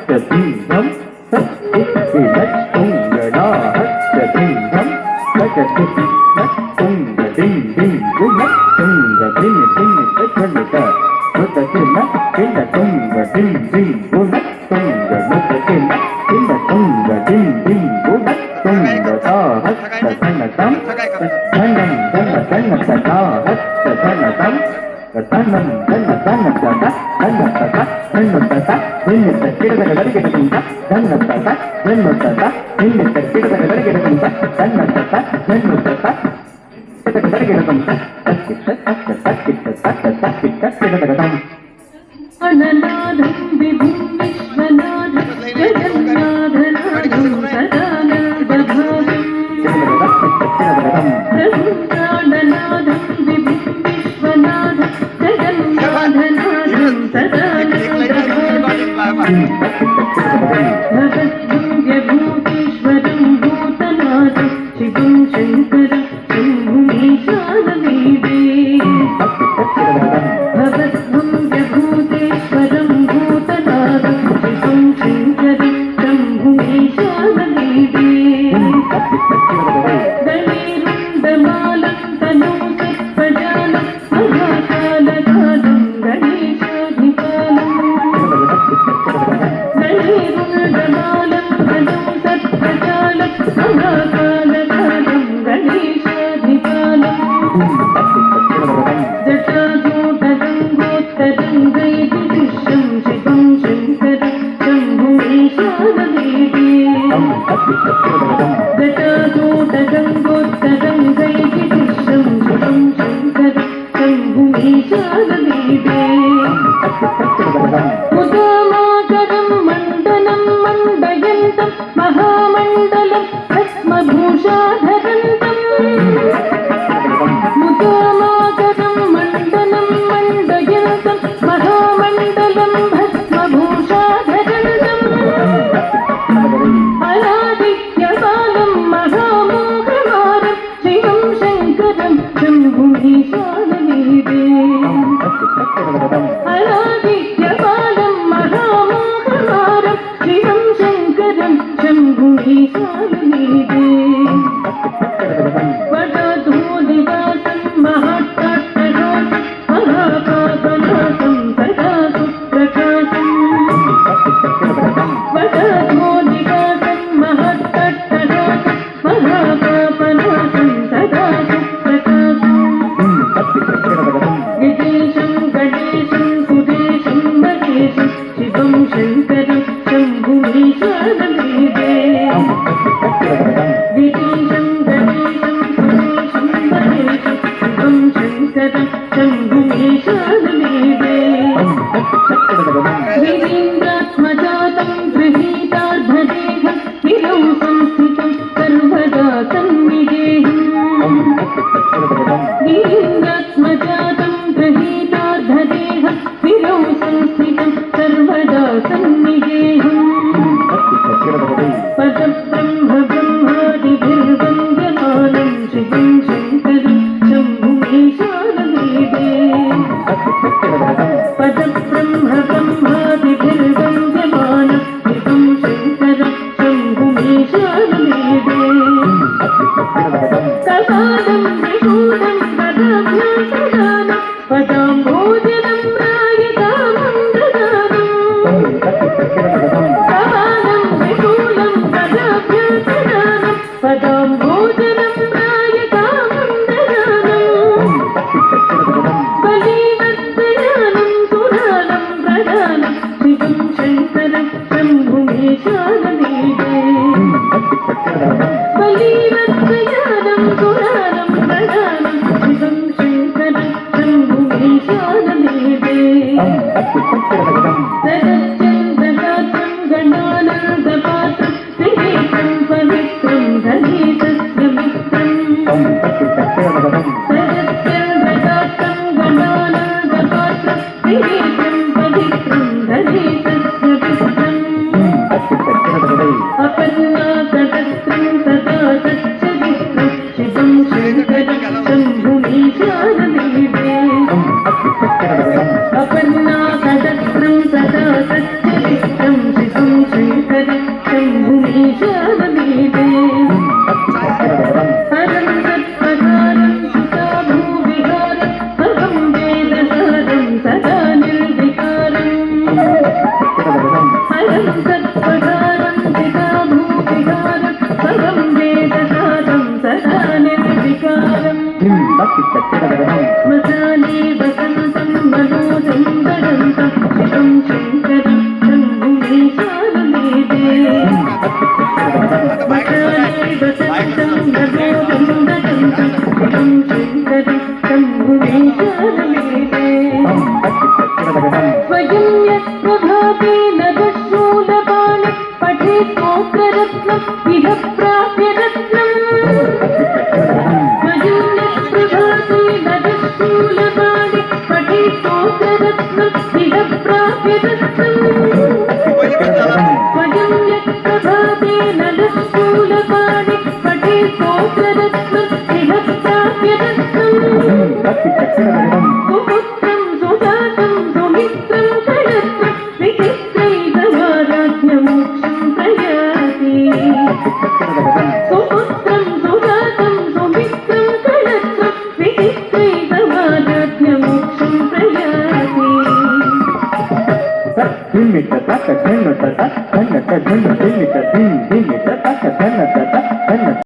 हस्तसिंहं सत्तिलट्टुङ्गडा हस्तसिंहं सजतिलट्टुङ्गडिङ्डिङ्गुलट्टुङ्गदिङ्डिङ्गचलित ृततिलट्टुङ्गडिङ्डिङ्गुलट्टुङ्गदिङ्डिङ्गुलट्टुङ्गदा हस्तधनतं धनं धनधनतदा हस्तधनतं धनं धनधनतदा धनतदा धनुतदा धिन्नितकिडदगदरिगिडकुंट धन्नतदा धन्नुतदा धिन्नितकिडदगदरिगिडकुंट धन्नतदा धन्नुतदा किडदगदरिगिडकुंट तक्किट्टतक्किट्टतक्किट्टतक्किट्टतक्किडदगदं अननादं विभुं विश्वनाथं जगन्नाथनाथं सदानन्दभावं प्रभुं प्राणनाथं विभुं विश्वनाथं जगन्नाथनाथं सदानन्दभावं भगवद्भूतेश्वरं भूतनाथं शिवं शङ्करं शम्भुमीशानमीडे भगवद्भूतेश्वरं भूतनाथं शिवं शङ्करं शम्भुमीशानमीडे गणेरुण्डमालं तनों सत्पजालं महाकालकालं गणेशाधिपालं गणेरुण्डमालं तनों सत्पजालं महाकालकालं गणेशाधिपालं जटाजूटगङ्गोत्तरङ्गैर्विदुष्यं शिवं शङ्करं शम्भुमीशानमीडे जटाजूटगङ्गोत्तरङ्गैर्विदुष्यं शिवं शङ्करं शम्भुमीशानमीडे मुदामाकरं मण्डनं मण्डयन्तं महामण्डलं भस्मभूषाधरन्तं मुदामाकरं मण्डनं मण्डयन्तं महामण्डलं भस्मभूषाधरन्तं अनादित्यबालं महामोहमारं शिवं शङ्करं शम्भुमीशानमीडे अनादित्यबालं महामोहमारं शिवं शङ्करं शम्भुमीशानमीडे वटधूलिवासं महाट्टट्टहासं महापापनाशं सदा सुप्रकाशं वटधूलिवासं महाट्टट्टहासं महापापनाशं सदा सुप्रकाशं विदेशं गणेशं सुदेशं महेशं शिवं शङ्करं शम्भुमीशानमीडे विदेशं गणेशं सुदेशं महेशं शिवं शङ्करं शम्भुमीशानमीडे वीरेन्द्रात्मजातं गृहीतार्धदेहं गिरौ संस्थितं सर्वदा सन्निगेहम् वीरेन्द्रात्मजातं गृहीतार्धदेहं गिरौ संस्थितं सर्वदा सन्निगेहम् पदब्रह्म ब्रह्मादिभिर्वन्द्यमानं शिवं शङ्करं शम्भुमीशानमीडे पदब्रह्म ब्रह्मादिभिर्वन्द्यमानं शिवं शङ्करं शम्भुमीशानमीडे कपालं त्रिशूलं पदाभ्यासदानं पदाम्भोजनं रायतामं ददानं कपालं त्रिशूलं पदाभ्यासदानं पदाम्भोजनं रायतामं ददानं बलिवत्सयानं सुरानं प्रदानं शिवं शङ्करं शम्भुमीशानमीडे बलिवत्सयानं सुरानं प्रदानं शिवं शङ्करं शम्भुमीशानमीडे सदच्चन्द्रगात्रं गणानन्दपात्रं त्रिनेत्रं पवित्रं धनेतस्य मित्रं सदच्चन्द्रगात्रं गणानन्दपात्रं त्रिनेत्रं पवित्रं धनेतस्य मित्रम् अपर्णाकटस्त्रं सदा परं तत्प्रकारं पिता भूविहारं परं वेदसारं सदा निर्विकारम् धिं तत्किट्ट तदगदं श्मशाने वसन्तं मनोजं ददन्तं शिवं शङ्करं शम्भुमीशानमेते श्मशाने वसन्तं मनोजं ददन्तं शिवं शङ्करं शम्भुमीशानमेते तं तत्किट्ट तदगदं स्वयं यत्प्रभाते नगशूलपाणि पठेत् स्तोत्ररत्नं इह प्राप्य रत्नम् स्वयं यत्प्रभाते नगशूलपाणि पठेत् स्तोत्ररत्नं इह प्राप्य रत्नम् स्वयं यत्प्रभाते नगशूलपाणि पठेत् स्तोत्ररत्नं इह प्राप्य रत्नम् धिं तत्किट्ट तदगदं सुपुत्रं सुजातं सुमित्रं कलत्रं विचित्रैकवाराध्यमोक्षं प्रयाति सुपुत्रं सुजातं सुमित्रं कलत्रं विचित्रैकवाराध्यमोक्षं प्रयाति धिम्मिट तक धन्नत तक धन्नत धन्न धिम्मिट धिं धिम्मिट तक धन्नत तक धन्नत